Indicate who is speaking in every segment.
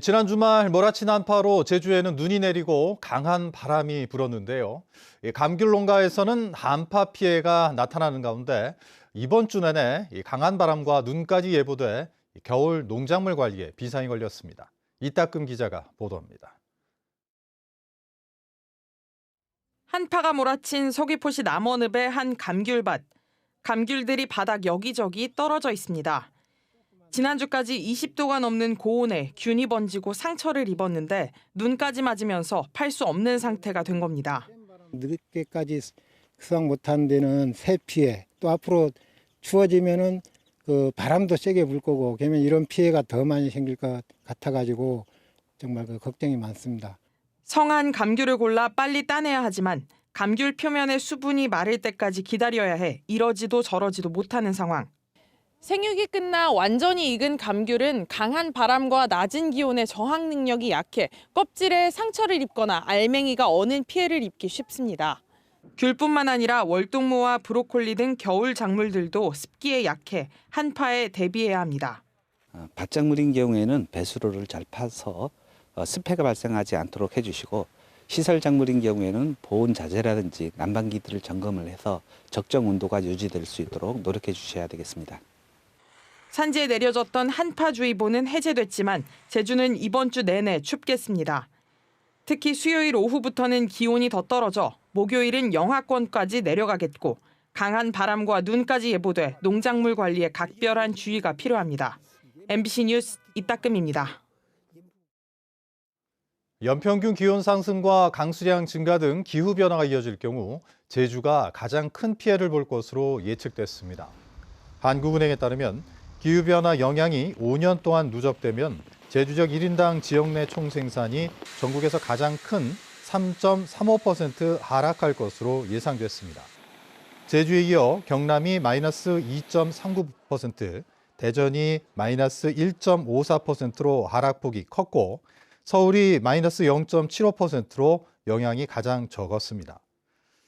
Speaker 1: 지난 주말 몰아친 한파로 제주에는 눈이 내리고 강한 바람이 불었는데요. 감귤 농가에서는 한파 피해가 나타나는 가운데 이번 주 내내 강한 바람과 눈까지 예보돼 겨울 농작물 관리에 비상이 걸렸습니다. 이따금 기자가 보도합니다.
Speaker 2: 한파가 몰아친 서귀포시 남원읍의 한 감귤밭. 감귤들이 바닥 여기저기 떨어져 있습니다. 지난주까지 20도가 넘는 고온에 균이 번지고 상처를 입었는데 눈까지 맞으면서 팔 수 없는 상태가 된 겁니다.
Speaker 3: 늦게까지 수확 못한 데는 새 피해, 또 앞으로 추워지면은 그 바람도 세게 불 거고, 그러면 이런 피해가 더 많이 생길 것 같아가지고 정말 그 걱정이 많습니다.
Speaker 2: 성한 감귤을 골라 빨리 따내야 하지만 감귤 표면의 수분이 마를 때까지 기다려야 해 이러지도 저러지도 못하는 상황. 생육이 끝나 완전히 익은 감귤은 강한 바람과 낮은 기온의 저항 능력이 약해 껍질에 상처를 입거나 알맹이가 어는 피해를 입기 쉽습니다. 귤뿐만 아니라 월동무와 브로콜리 등 겨울 작물들도 습기에 약해 한파에 대비해야 합니다.
Speaker 4: 밭작물인 경우에는 배수로를 잘 파서 습해가 발생하지 않도록 해주시고, 시설 작물인 경우에는 보온 자재라든지 난방기들을 점검을 해서 적정 온도가 유지될 수 있도록 노력해 주셔야 되겠습니다.
Speaker 2: 산지에 내려졌던 한파주의보는 해제됐지만 제주는 이번 주 내내 춥겠습니다. 특히 수요일 오후부터는 기온이 더 떨어져 목요일은 영하권까지 내려가겠고 강한 바람과 눈까지 예보돼 농작물 관리에 각별한 주의가 필요합니다. MBC 뉴스 이따금입니다.
Speaker 1: 연평균 기온 상승과 강수량 증가 등 기후변화가 이어질 경우 제주가 가장 큰 피해를 볼 것으로 예측됐습니다. 한국은행에 따르면 기후변화 영향이 5년 동안 누적되면 제주적 1인당 지역 내 총생산이 전국에서 가장 큰 3.35% 하락할 것으로 예상됐습니다. 제주에 이어 경남이 마이너스 2.39%, 대전이 마이너스 1.54%로 하락폭이 컸고 서울이 마이너스 0.75%로 영향이 가장 적었습니다.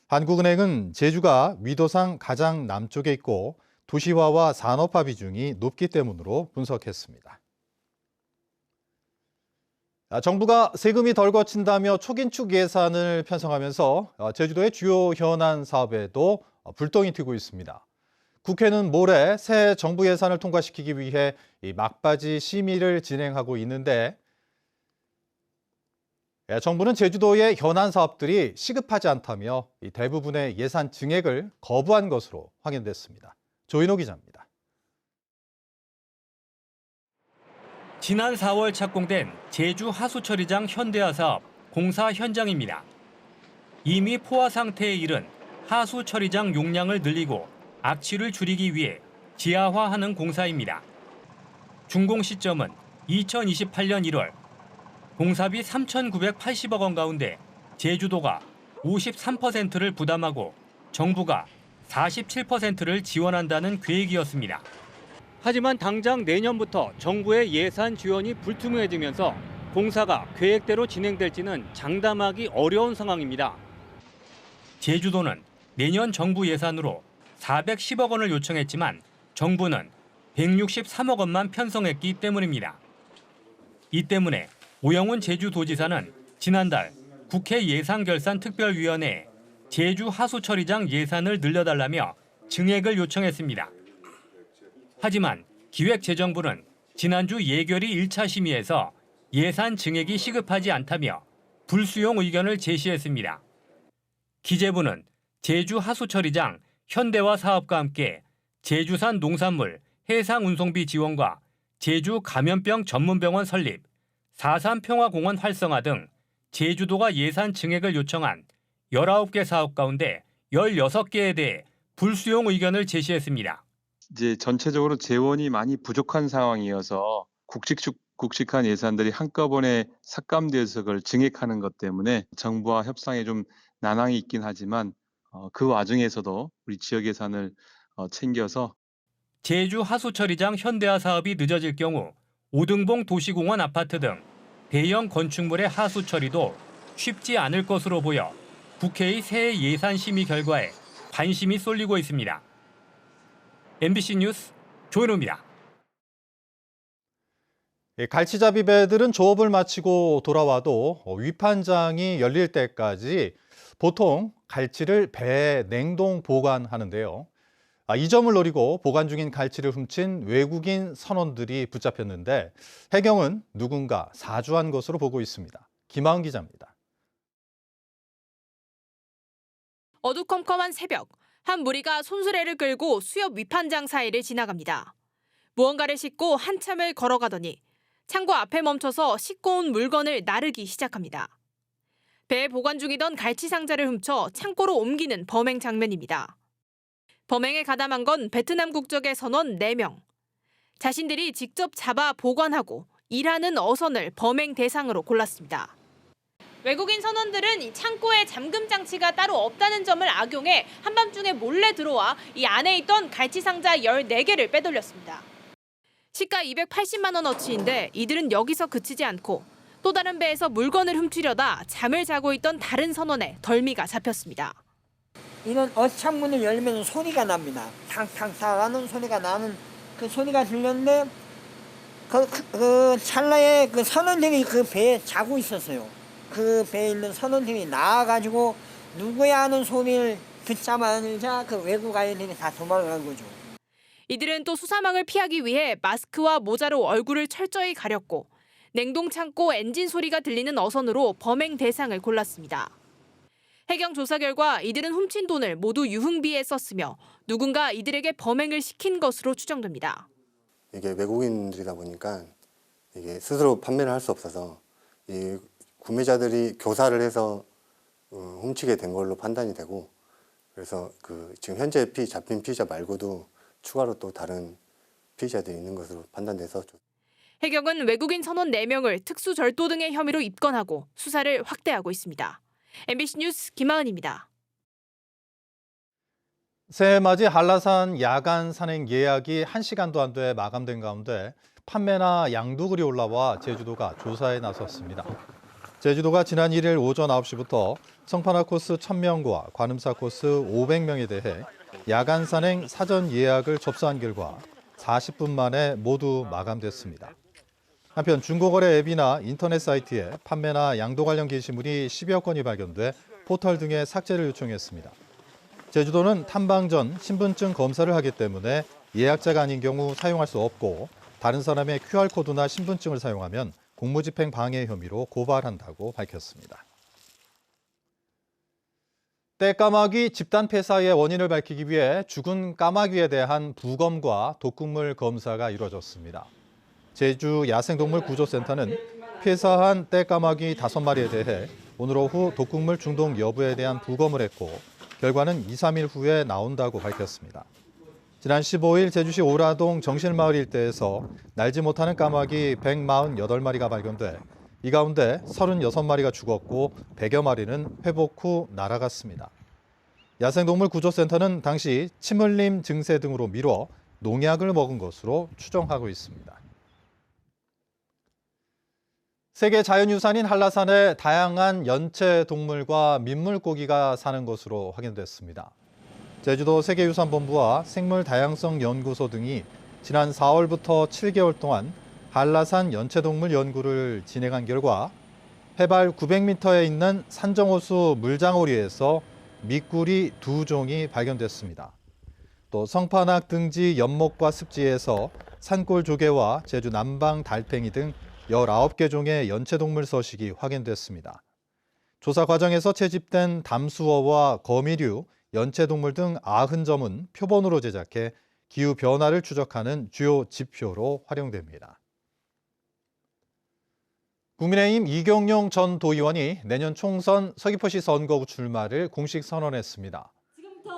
Speaker 1: 한국은행은 제주가 위도상 가장 남쪽에 있고 도시화와 산업화 비중이 높기 때문으로 분석했습니다. 정부가 세금이 덜 거친다며 초긴축 예산을 편성하면서 제주도의 주요 현안 사업에도 불똥이 튀고 있습니다. 국회는 모레 새 정부 예산을 통과시키기 위해 막바지 심의를 진행하고 있는데 정부는 제주도의 현안 사업들이 시급하지 않다며 대부분의 예산 증액을 거부한 것으로 확인됐습니다. 조인호 기자입니다.
Speaker 5: 지난 4월 착공된 제주 하수처리장 현대화 사업 공사 현장입니다. 이미 포화 상태에 이른 하수처리장 용량을 늘리고 악취를 줄이기 위해 지하화하는 공사입니다. 준공 시점은 2028년 1월. 공사비 3,980억 원 가운데 제주도가 53%를 부담하고 정부가 47%를 지원한다는 계획이었습니다. 하지만 당장 내년부터 정부의 예산 지원이 불투명해지면서 공사가 계획대로 진행될지는 장담하기 어려운 상황입니다. 제주도는 내년 정부 예산으로 410억 원을 요청했지만 정부는 163억 원만 편성했기 때문입니다. 이 때문에 오영훈 제주도지사는 지난달 국회 예산결산특별위원회에 제주 하수처리장 예산을 늘려달라며 증액을 요청했습니다. 하지만 기획재정부는 지난주 예결위 1차 심의에서 예산 증액이 시급하지 않다며 불수용 의견을 제시했습니다. 기재부는 제주 하수처리장 현대화 사업과 함께 제주산 농산물 해상 운송비 지원과 제주 감염병 전문병원 설립, 4.3 평화공원 활성화 등 제주도가 예산 증액을 요청한 19개 사업 가운데 16개에 대해 불수용 의견을 제시했습니다.
Speaker 6: 이제 전체적으로 재원이 많이 부족한 상황이어서 굵직한 예산들이 한꺼번에 삭감돼서 그걸 증액하는 것 때문에 정부와 협상에 좀 난항이 있긴 하지만 그 와중에서도 우리 지역 예산을 챙겨서
Speaker 5: 제주 하수처리장 현대화 사업이 늦어질 경우 오등봉 도시공원 아파트 등 대형 건축물의 하수 처리도 쉽지 않을 것으로 보여 국회의 새해 예산 심의 결과에 관심이 쏠리고 있습니다. MBC 뉴스 조인호입니다.
Speaker 1: 갈치잡이 배들은 조업을 마치고 돌아와도 위판장이 열릴 때까지 보통 갈치를 배에 냉동 보관하는데요. 이 점을 노리고 보관 중인 갈치를 훔친 외국인 선원들이 붙잡혔는데 해경은 누군가 사주한 것으로 보고 있습니다. 김하은 기자입니다.
Speaker 7: 어두컴컴한 새벽, 한 무리가 손수레를 끌고 수협 위판장 사이를 지나갑니다. 무언가를 싣고 한참을 걸어가더니 창고 앞에 멈춰서 싣고 온 물건을 나르기 시작합니다. 배에 보관 중이던 갈치 상자를 훔쳐 창고로 옮기는 범행 장면입니다. 범행에 가담한 건 베트남 국적의 선원 4명. 자신들이 직접 잡아 보관하고 일하는 어선을 범행 대상으로 골랐습니다. 외국인 선원들은 이 창고에 잠금 장치가 따로 없다는 점을 악용해 한밤중에 몰래 들어와 이 안에 있던 갈치 상자 14개를 빼돌렸습니다. 시가 280만 원어치인데 이들은 여기서 그치지 않고 또 다른 배에서 물건을 훔치려다 잠을 자고 있던 다른 선원의 덜미가 잡혔습니다.
Speaker 8: 이런 어창문을 열면 소리가 납니다. 탕탕탕 하는 소리가 나는 그 소리가 들렸는데 그 찰나에 그 선원들이 그 배에 자고 있었어요. 그 배에 있는 선원들이 나와가지고 누구야 하는 소리를 듣자마자 그 외국 아이들이 다 도망간 거죠.
Speaker 7: 이들은 또 수사망을 피하기 위해 마스크와 모자로 얼굴을 철저히 가렸고 냉동 창고 엔진 소리가 들리는 어선으로 범행 대상을 골랐습니다. 해경 조사 결과 이들은 훔친 돈을 모두 유흥비에 썼으며 누군가 이들에게 범행을 시킨 것으로 추정됩니다.
Speaker 9: 이게 외국인들이다 보니까 이게 스스로 판매를 할 수 없어서 이 구매자들이 교사를 해서 훔치게 된 걸로 판단이 되고, 그래서 지금 현재 잡힌 피의자 말고도 추가로 또 다른 피의자들이 있는 것으로 판단돼서.
Speaker 7: 해경은 외국인 선원 4명을 특수절도 등의 혐의로 입건하고 수사를 확대하고 있습니다. MBC 뉴스 김하은입니다.
Speaker 1: 새해 맞이 한라산 야간 산행 예약이 1시간도 안 돼 마감된 가운데 판매나 양도글이 올라와 제주도가 조사에 나섰습니다. 제주도가 지난 1일 오전 9시부터 성판화 코스 1000명과 관음사 코스 500명에 대해 야간 산행 사전 예약을 접수한 결과 40분 만에 모두 마감됐습니다. 한편 중고거래 앱이나 인터넷 사이트에 판매나 양도 관련 게시물이 10여 건이 발견돼 포털 등에 삭제를 요청했습니다. 제주도는 탐방 전 신분증 검사를 하기 때문에 예약자가 아닌 경우 사용할 수 없고 다른 사람의 QR코드나 신분증을 사용하면 공무집행 방해 혐의로 고발한다고 밝혔습니다. 떼까마귀 집단 폐사의 원인을 밝히기 위해 죽은 까마귀에 대한 부검과 독극물 검사가 이루어졌습니다. 제주 야생동물구조센터는 폐사한 떼까마귀 5마리에 대해 오늘 오후 독극물 중독 여부에 대한 부검을 했고 결과는 2, 3일 후에 나온다고 밝혔습니다. 지난 15일 제주시 오라동 정실마을 일대에서 날지 못하는 까마귀 148마리가 발견돼 이 가운데 36마리가 죽었고 100여 마리는 회복 후 날아갔습니다. 야생동물구조센터는 당시 침 흘림 증세 등으로 미뤄 농약을 먹은 것으로 추정하고 있습니다. 세계 자연유산인 한라산에 다양한 연체동물과 민물고기가 사는 것으로 확인됐습니다. 제주도 세계유산본부와 생물다양성연구소 등이 지난 4월부터 7개월 동안 한라산 연체동물 연구를 진행한 결과 해발 900m에 있는 산정호수 물장오리에서 미꾸리 2종이 발견됐습니다. 또 성판악 등지 연못과 습지에서 산골조개와 제주 남방 달팽이 등 19개 종의 연체동물 서식이 확인됐습니다. 조사 과정에서 채집된 담수어와 거미류, 연체동물 등 90점은 표본으로 제작해 기후변화를 추적하는 주요 지표로 활용됩니다. 국민의힘 이경용 전 도의원이 내년 총선 서귀포시 선거구 출마를 공식 선언했습니다.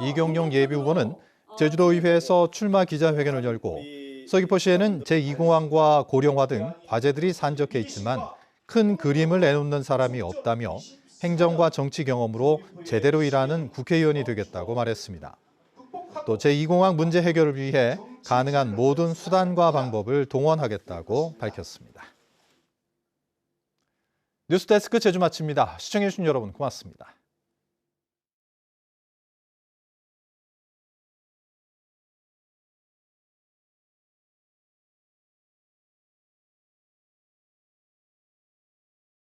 Speaker 1: 이경용 예비후보는 제주도의회에서 출마 기자회견을 열고 서귀포시에는 제2공항과 고령화 등 과제들이 산적해 있지만 큰 그림을 내놓는 사람이 없다며 행정과 정치 경험으로 제대로 일하는 국회의원이 되겠다고 말했습니다. 또 제2공항 문제 해결을 위해 가능한 모든 수단과 방법을 동원하겠다고 밝혔습니다. 뉴스데스크 제주 마칩니다. 시청해주신 여러분 고맙습니다.